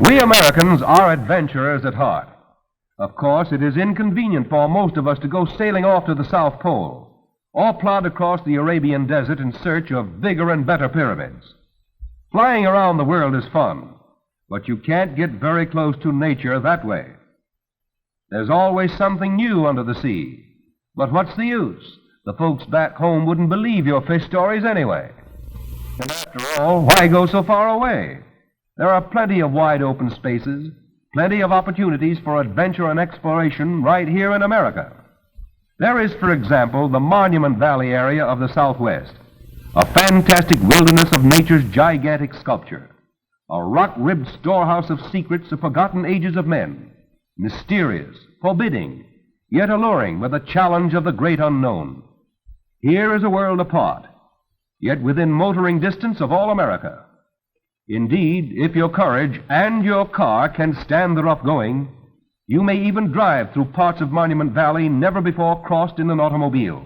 We Americans are adventurers at heart. Of course, it is inconvenient for most of us to go sailing off to the South Pole or plod across the Arabian desert in search of bigger and better pyramids. Flying around the world is fun, but you can't get very close to nature that way. There's always something new under the sea. But what's the use? The folks back home wouldn't believe your fish stories anyway. And after all, why go so far away? There are plenty of wide open spaces, plenty of opportunities for adventure and exploration right here in America. There is, for example, the Monument Valley area of the Southwest, a fantastic wilderness of nature's gigantic sculpture, a rock-ribbed storehouse of secrets of forgotten ages of men, mysterious, forbidding, yet alluring with the challenge of the great unknown. Here is a world apart, yet within motoring distance of all America. Indeed, if your courage and your car can stand the rough going, you may even drive through parts of Monument Valley never before crossed in an automobile.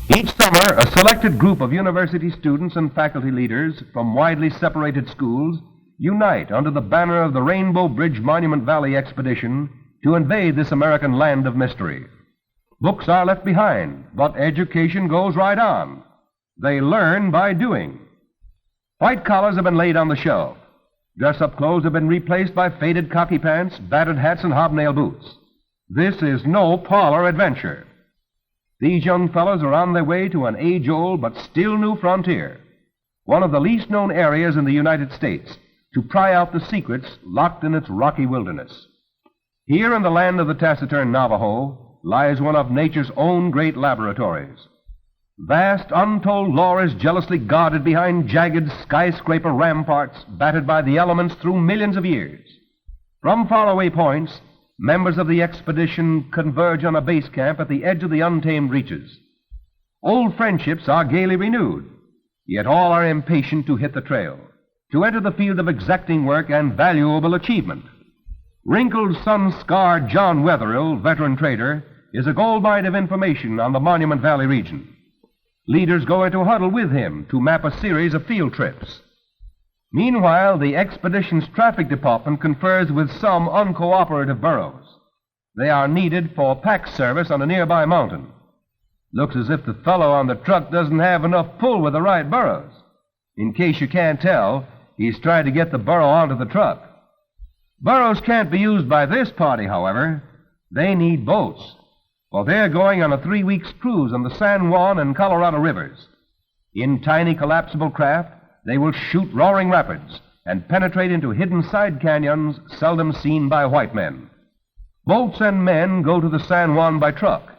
Each summer, a selected group of university students and faculty leaders from widely separated schools unite under the banner of the Rainbow Bridge Monument Valley Expedition to invade this American land of mystery. Books are left behind, but education goes right on. They learn by doing. White collars have been laid on the shelf. Dress-up clothes have been replaced by faded khaki pants, battered hats, and hobnail boots. This is no parlor adventure. These young fellows are on their way to an age-old but still new frontier, one of the least-known areas in the United States, to pry out the secrets locked in its rocky wilderness. Here in the land of the taciturn Navajo lies one of nature's own great laboratories. Vast, untold lore is jealously guarded behind jagged skyscraper ramparts battered by the elements through millions of years. From faraway points, members of the expedition converge on a base camp at the edge of the untamed reaches. Old friendships are gaily renewed, yet all are impatient to hit the trail, to enter the field of exacting work and valuable achievement. Wrinkled, sun-scarred John Wetherill, veteran trader, is a goldmine of information on the Monument Valley region. Leaders go into huddle with him to map a series of field trips. Meanwhile, the expedition's traffic department confers with some uncooperative burros. They are needed for pack service on a nearby mountain. Looks as if the fellow on the truck doesn't have enough pull with the right burros. In case you can't tell, he's trying to get the burro onto the truck. Burros can't be used by this party, however. They need boats. Well, they're going on a 3-week cruise on the San Juan and Colorado rivers. In tiny collapsible craft, they will shoot roaring rapids and penetrate into hidden side canyons seldom seen by white men. Boats and men go to the San Juan by truck.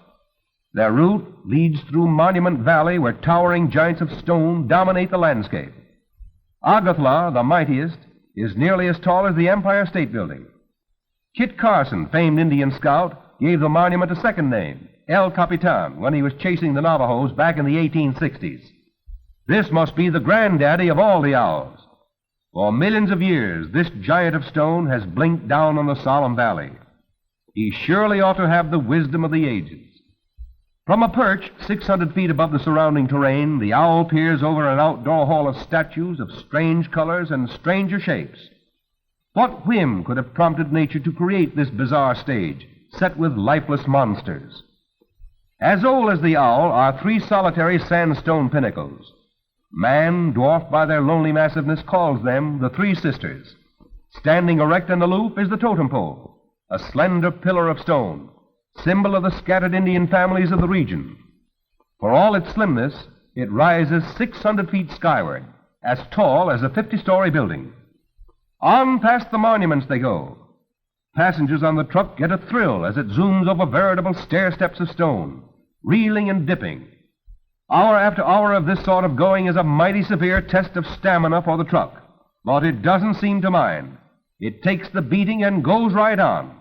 Their route leads through Monument Valley, where towering giants of stone dominate the landscape. Agathla, the mightiest, is nearly as tall as the Empire State Building. Kit Carson, famed Indian scout, gave the monument a second name, El Capitan, when he was chasing the Navajos back in the 1860s. This must be the granddaddy of all the owls. For millions of years, this giant of stone has blinked down on the solemn valley. He surely ought to have the wisdom of the ages. From a perch 600 feet above the surrounding terrain, the owl peers over an outdoor hall of statues of strange colors and stranger shapes. What whim could have prompted nature to create this bizarre stage, set with lifeless monsters? As old as the owl are 3 solitary sandstone pinnacles. Man, dwarfed by their lonely massiveness, calls them the 3 Sisters. Standing erect and aloof is the totem pole, a slender pillar of stone, symbol of the scattered Indian families of the region. For all its slimness, it rises 600 feet skyward, as tall as a 50-story building. On past the monuments they go. Passengers on the truck get a thrill as it zooms over veritable stair-steps of stone, reeling and dipping. Hour after hour of this sort of going is a mighty severe test of stamina for the truck, but it doesn't seem to mind. It takes the beating and goes right on.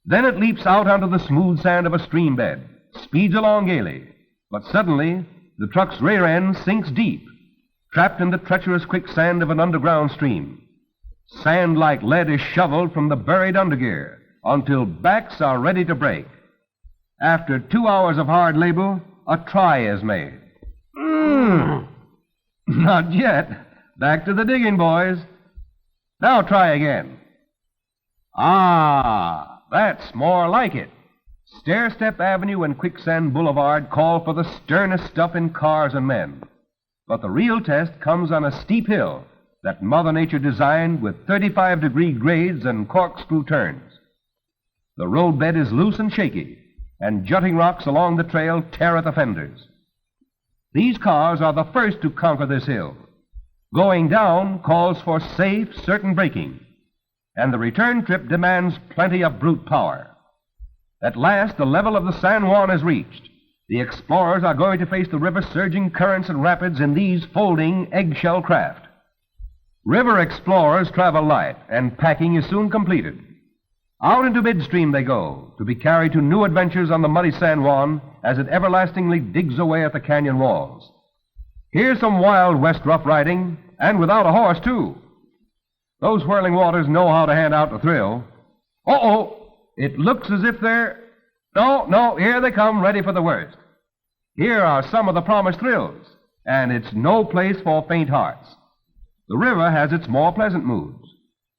Then it leaps out onto the smooth sand of a stream bed, speeds along gaily, but suddenly the truck's rear end sinks deep, trapped in the treacherous quicksand of an underground stream. Sand like lead is shoveled from the buried undergear until backs are ready to break. After 2 hours of hard labor, a try is made. Not yet. Back to the digging, boys. Now try again. Ah, that's more like it. Stair-step Avenue and Quicksand Boulevard call for the sternest stuff in cars and men. But the real test comes on a steep hill that Mother Nature designed with 35-degree grades and corkscrew turns. The roadbed is loose and shaky, and jutting rocks along the trail tear at the fenders. These cars are the first to conquer this hill. Going down calls for safe, certain braking, and the return trip demands plenty of brute power. At last, the level of the San Juan is reached. The explorers are going to face the river's surging currents and rapids in these folding eggshell craft. River explorers travel light, and packing is soon completed. Out into midstream they go, to be carried to new adventures on the muddy San Juan as it everlastingly digs away at the canyon walls. Here's some Wild West rough riding, and without a horse, too. Those whirling waters know how to hand out the thrill. Uh-oh! It looks as if they're... No, here they come, ready for the worst. Here are some of the promised thrills, and it's no place for faint hearts. The river has its more pleasant moods.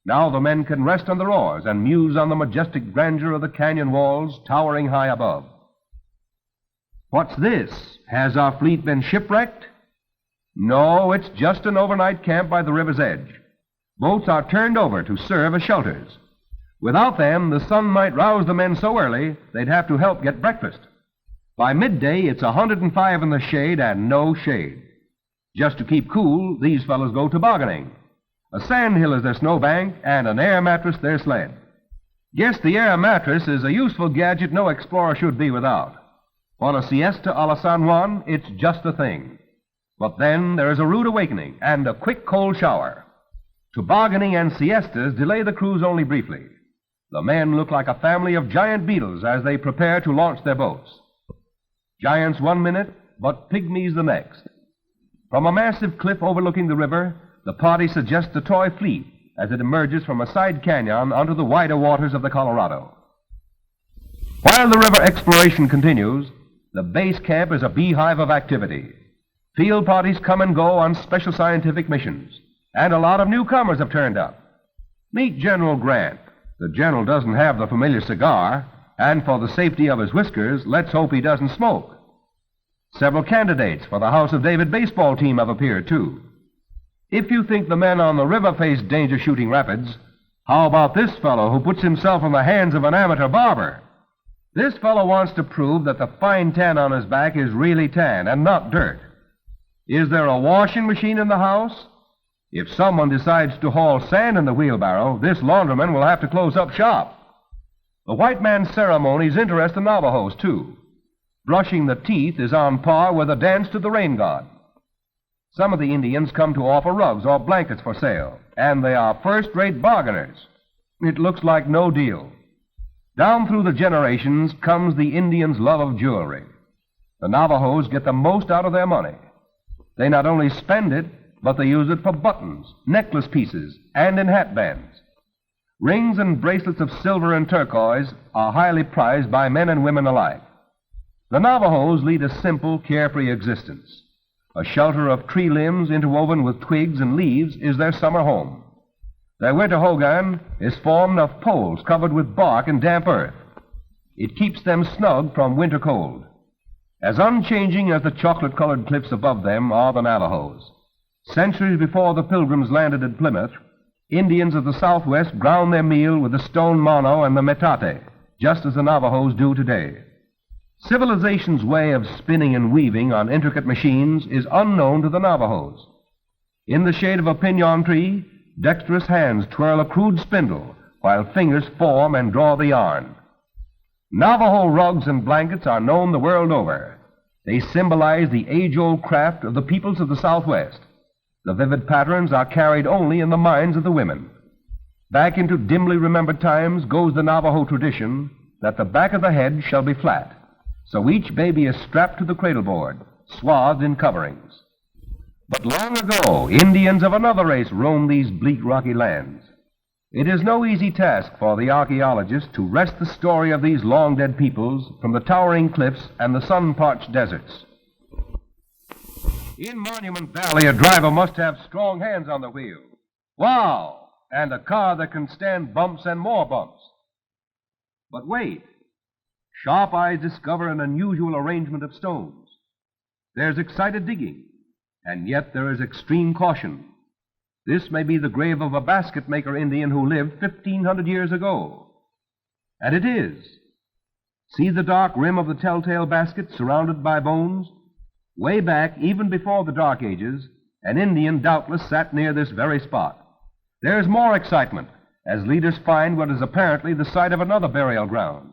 Now the men can rest on their oars and muse on the majestic grandeur of the canyon walls towering high above. What's this? Has our fleet been shipwrecked? No, it's just an overnight camp by the river's edge. Boats are turned over to serve as shelters. Without them, the sun might rouse the men so early they'd have to help get breakfast. By midday, it's 105 in the shade and no shade. Just to keep cool, these fellows go tobogganing. A sandhill is their snowbank, and an air mattress their sled. Guess the air mattress is a useful gadget no explorer should be without. On a siesta a la San Juan, it's just the thing. But then there is a rude awakening and a quick cold shower. Tobogganing and siestas delay the cruise only briefly. The men look like a family of giant beetles as they prepare to launch their boats. Giants 1 minute, but pygmies the next. From a massive cliff overlooking the river, the party suggests a toy fleet as it emerges from a side canyon onto the wider waters of the Colorado. While the river exploration continues, the base camp is a beehive of activity. Field parties come and go on special scientific missions, and a lot of newcomers have turned up. Meet General Grant. The general doesn't have the familiar cigar, and for the safety of his whiskers, let's hope he doesn't smoke. Several candidates for the House of David baseball team have appeared, too. If you think the men on the river face danger shooting rapids, how about this fellow who puts himself in the hands of an amateur barber? This fellow wants to prove that the fine tan on his back is really tan and not dirt. Is there a washing machine in the house? If someone decides to haul sand in the wheelbarrow, this laundryman will have to close up shop. The white man's ceremonies interest the Navajos, too. Brushing the teeth is on par with a dance to the rain god. Some of the Indians come to offer rugs or blankets for sale, and they are first-rate bargainers. It looks like no deal. Down through the generations comes the Indians' love of jewelry. The Navajos get the most out of their money. They not only spend it, but they use it for buttons, necklace pieces, and in hat bands. Rings and bracelets of silver and turquoise are highly prized by men and women alike. The Navajos lead a simple, carefree existence. A shelter of tree limbs interwoven with twigs and leaves is their summer home. Their winter hogan is formed of poles covered with bark and damp earth. It keeps them snug from winter cold. As unchanging as the chocolate-colored cliffs above them are the Navajos. Centuries before the Pilgrims landed at Plymouth, Indians of the Southwest ground their meal with the stone mano and the metate, just as the Navajos do today. Civilization's way of spinning and weaving on intricate machines is unknown to the Navajos. In the shade of a pinon tree, dexterous hands twirl a crude spindle, while fingers form and draw the yarn. Navajo rugs and blankets are known the world over. They symbolize the age-old craft of the peoples of the Southwest. The vivid patterns are carried only in the minds of the women. Back into dimly remembered times goes the Navajo tradition that the back of the head shall be flat, so each baby is strapped to the cradle board, swathed in coverings. But long ago, Indians of another race roamed these bleak, rocky lands. It is no easy task for the archaeologists to wrest the story of these long-dead peoples from the towering cliffs and the sun-parched deserts. In Monument Valley, a driver must have strong hands on the wheel. Wow! and a car that can stand bumps and more bumps. But wait. Sharp eyes discover an unusual arrangement of stones. There's excited digging, and yet there is extreme caution. This may be the grave of a basket-maker Indian who lived 1,500 years ago. And it is. See the dark rim of the telltale basket surrounded by bones? Way back, even before the Dark Ages, an Indian doubtless sat near this very spot. There's more excitement as leaders find what is apparently the site of another burial ground.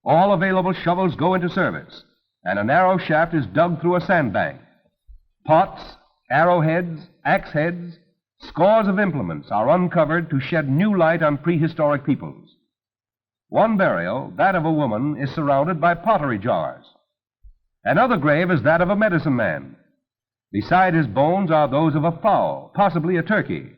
All available shovels go into service, and a narrow shaft is dug through a sandbank. Pots, arrowheads, axe heads, scores of implements are uncovered to shed new light on prehistoric peoples. One burial, that of a woman, is surrounded by pottery jars. Another grave is that of a medicine man. Beside his bones are those of a fowl, possibly a turkey.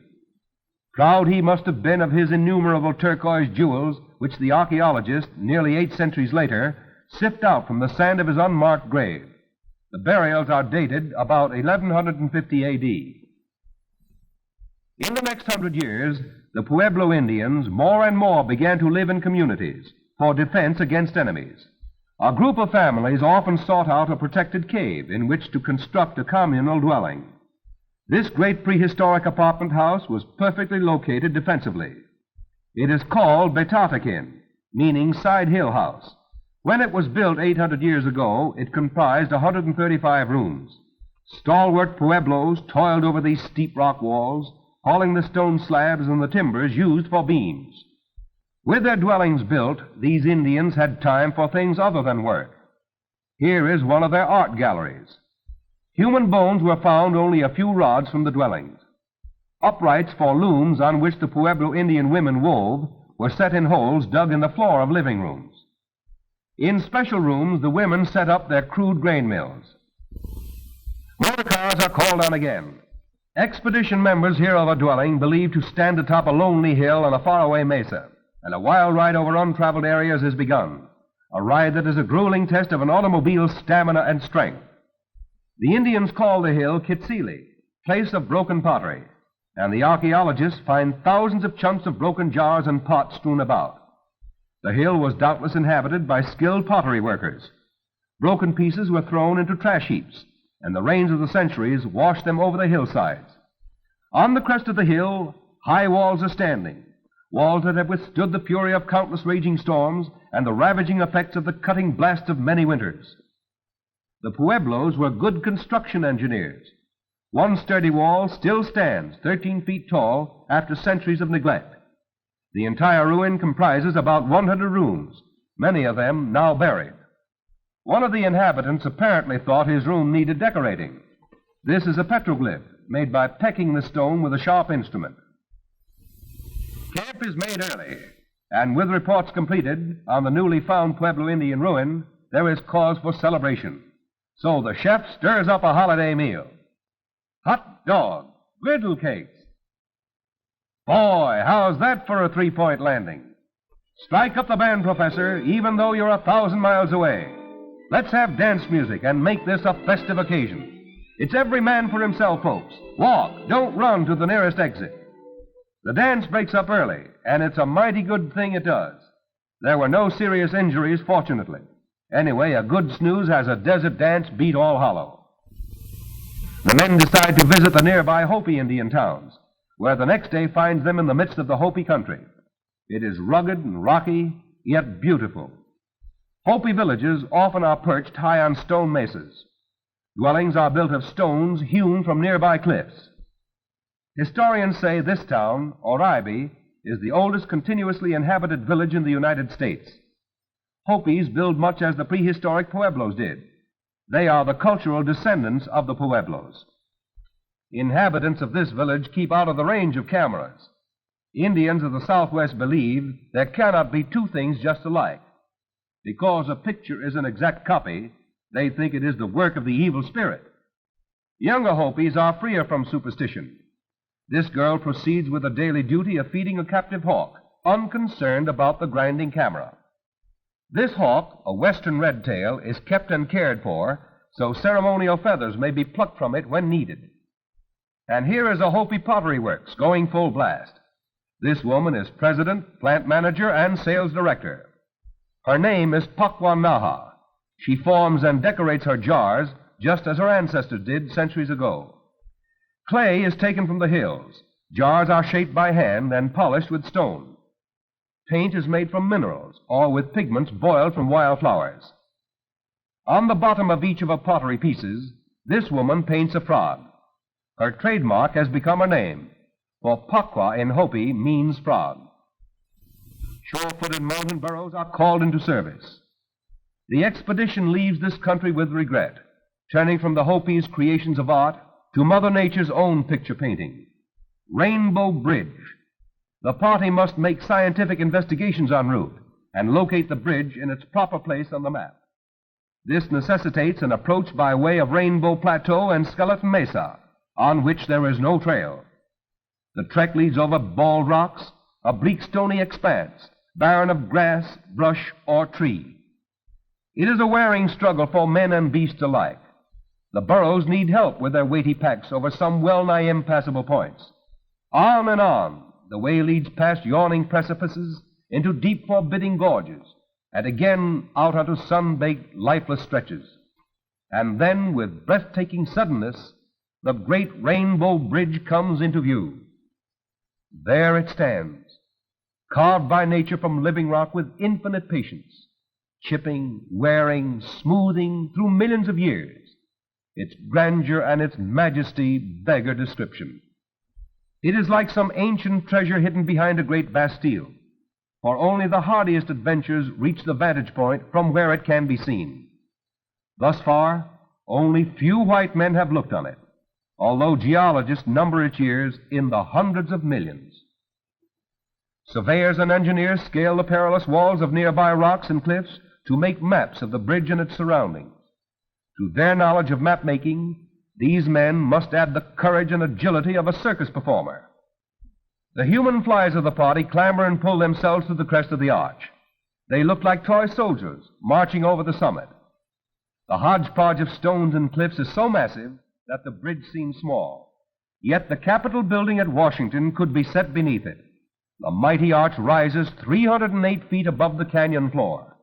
Proud he must have been of his innumerable turquoise jewels, which the archaeologists, nearly 8 centuries later, sift out from the sand of his unmarked grave. The burials are dated about 1150 A.D. In the next 100 years, the Pueblo Indians more and more began to live in communities for defense against enemies. A group of families often sought out a protected cave in which to construct a communal dwelling. This great prehistoric apartment house was perfectly located defensively. It is called Betatakin, meaning side hill house. When it was built 800 years ago, it comprised 135 rooms. Stalwart Pueblos toiled over these steep rock walls, hauling the stone slabs and the timbers used for beams. With their dwellings built, these Indians had time for things other than work. Here is one of their art galleries. Human bones were found only a few rods from the dwellings. Uprights for looms on which the Pueblo Indian women wove were set in holes dug in the floor of living rooms. In special rooms, the women set up their crude grain mills. Motor cars are called on again. Expedition members hear of a dwelling believed to stand atop a lonely hill on a faraway mesa, and a wild ride over untraveled areas is begun, a ride that is a grueling test of an automobile's stamina and strength. The Indians call the hill Kitsili, place of broken pottery, and the archaeologists find thousands of chunks of broken jars and pots strewn about. The hill was doubtless inhabited by skilled pottery workers. Broken pieces were thrown into trash heaps, and the rains of the centuries washed them over the hillsides. On the crest of the hill, high walls are standing, walls that have withstood the fury of countless raging storms and the ravaging effects of the cutting blasts of many winters. The Pueblos were good construction engineers. One sturdy wall still stands 13 feet tall after centuries of neglect. The entire ruin comprises about 100 rooms, many of them now buried. One of the inhabitants apparently thought his room needed decorating. This is a petroglyph made by pecking the stone with a sharp instrument. Camp is made early, and with reports completed on the newly found Pueblo Indian ruin, there is cause for celebration. So the chef stirs up a holiday meal. Hot dog, griddle cakes. Boy, how's that for a 3-point landing? Strike up the band, Professor, even though you're 1,000 miles away. Let's have dance music and make this a festive occasion. It's every man for himself, folks. Walk, don't run to the nearest exit. The dance breaks up early, and it's a mighty good thing it does. There were no serious injuries, fortunately. Anyway, a good snooze has a desert dance beat all hollow. The men decide to visit the nearby Hopi Indian towns, where the next day finds them in the midst of the Hopi country. It is rugged and rocky, yet beautiful. Hopi villages often are perched high on stone mesas. Dwellings are built of stones hewn from nearby cliffs. Historians say this town, Oraibi, is the oldest continuously inhabited village in the United States. Hopis build much as the prehistoric Pueblos did. They are the cultural descendants of the Pueblos. Inhabitants of this village keep out of the range of cameras. Indians of the Southwest believe there cannot be two things just alike. Because a picture is an exact copy, they think it is the work of the evil spirit. Younger Hopis are freer from superstition. This girl proceeds with the daily duty of feeding a captive hawk, unconcerned about the grinding camera. This hawk, a western redtail, is kept and cared for, so ceremonial feathers may be plucked from it when needed. And here is a Hopi pottery works going full blast. This woman is president, plant manager, and sales director. Her name is Paqua Naha. She forms and decorates her jars just as her ancestors did centuries ago. Clay is taken from the hills. Jars are shaped by hand and polished with stone. Paint is made from minerals or with pigments boiled from wildflowers. On the bottom of each of her pottery pieces, this woman paints a frog. Her trademark has become her name, for Paqua in Hopi means frog. Sure-footed mountain burros are called into service. The expedition leaves this country with regret, turning from the Hopi's creations of art to Mother Nature's own picture painting. Rainbow Bridge. The party must make scientific investigations en route and locate the bridge in its proper place on the map. This necessitates an approach by way of Rainbow Plateau and Skeleton Mesa, on which there is no trail. The trek leads over bald rocks, a bleak stony expanse, barren of grass, brush, or tree. It is a wearing struggle for men and beasts alike. The burros need help with their weighty packs over some well-nigh impassable points. On and on, the way leads past yawning precipices into deep, forbidding gorges, and again out onto sun-baked, lifeless stretches. And then, with breathtaking suddenness, the great Rainbow Bridge comes into view. There it stands, carved by nature from living rock with infinite patience, chipping, wearing, smoothing through millions of years. Its grandeur and its majesty beggar description. It is like some ancient treasure hidden behind a great Bastille, for only the hardiest adventurers reach the vantage point from where it can be seen. Thus far, only few white men have looked on it, although geologists number its years in the hundreds of millions. Surveyors and engineers scale the perilous walls of nearby rocks and cliffs to make maps of the bridge and its surroundings. To their knowledge of map-making, these men must add the courage and agility of a circus performer. The human flies of the party clamber and pull themselves to the crest of the arch. They look like toy soldiers marching over the summit. The hodgepodge of stones and cliffs is so massive that the bridge seems small. Yet the Capitol building at Washington could be set beneath it. The mighty arch rises 308 feet above the canyon floor.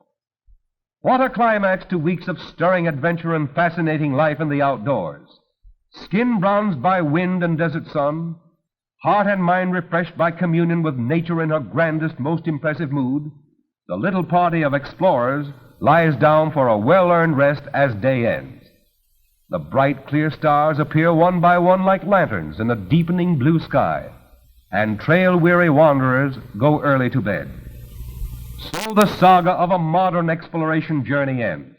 What a climax to weeks of stirring adventure and fascinating life in the outdoors. Skin bronzed by wind and desert sun, heart and mind refreshed by communion with nature in her grandest, most impressive mood, the little party of explorers lies down for a well-earned rest as day ends. The bright, clear stars appear one by one like lanterns in a deepening blue sky, and trail-weary wanderers go early to bed. So the saga of a modern exploration journey ends.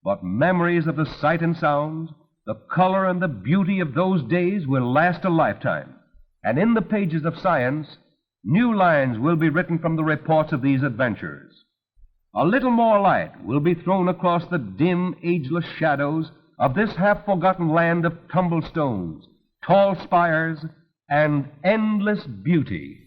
But memories of the sight and sounds, the color and the beauty of those days will last a lifetime. And in the pages of science, new lines will be written from the reports of these adventures. A little more light will be thrown across the dim, ageless shadows of this half-forgotten land of tumbled stones, tall spires, and endless beauty.